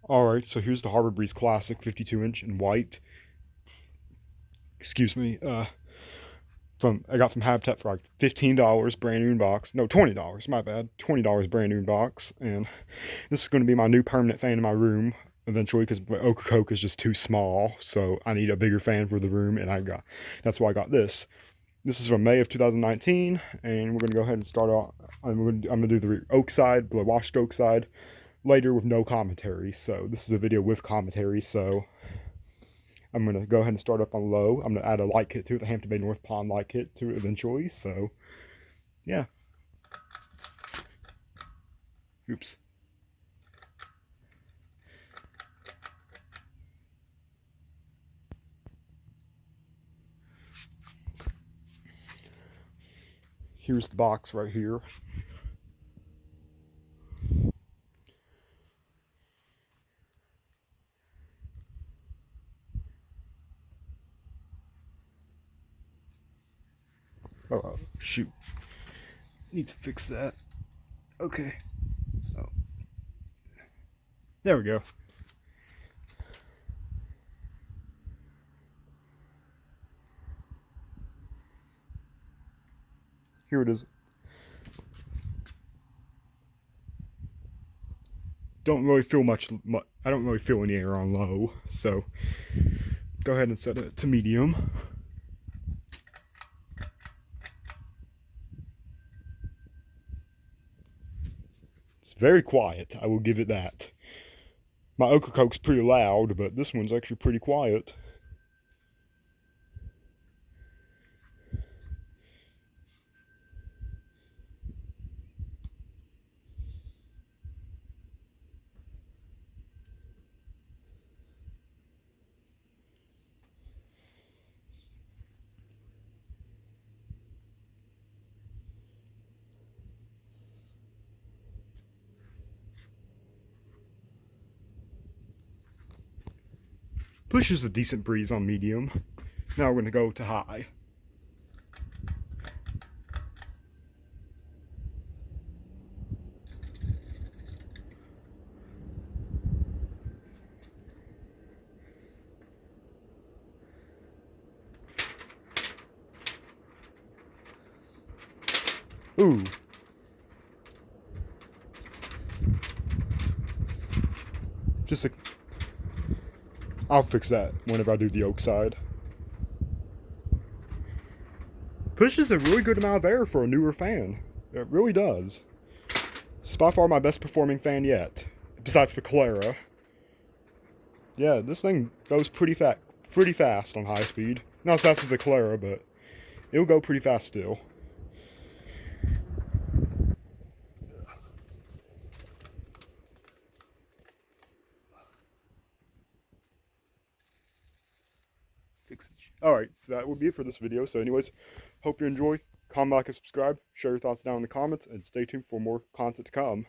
Alright, so here's the Harbor Breeze Classic 52-inch in white. Excuse me. I got from Habitat for like $15, brand new in box. No, $20, my bad. $20 brand new in box. And this is going to be my new permanent fan in my room eventually because my Ocracoke is just too small. So I need a bigger fan for the room, and that's why I got this. This is from May of 2019, and we're going to go ahead and start off. I'm going to do the oak side, the washed oak side, later with no commentary. So this is a video with commentary. So I'm going to go ahead and start up on low. I'm going to add a light kit to it, the Hampton Bay North Pond light kit to it eventually. So yeah. Oops. Here's the box right here. Oh, shoot. Need to fix that. Okay. Oh. There we go. Here it is. Don't really feel much. I don't really feel any air on low, so go ahead and set it to medium. It's very quiet, I will give it that. My Ocracoke's pretty loud, but this one's actually pretty quiet. Pushes a decent breeze on medium. Now we're going to go to high. Ooh. Just a... I'll fix that whenever I do the oak side. Pushes a really good amount of air for a newer fan. It really does. It's by far my best performing fan yet, besides for Calera. Yeah, this thing goes pretty fast on high speed. Not as fast as the Calera, but it'll go pretty fast still. Alright, so that will be it for this video. So anyways, hope you enjoy. Comment, like, and subscribe. Share your thoughts down in the comments, and stay tuned for more content to come.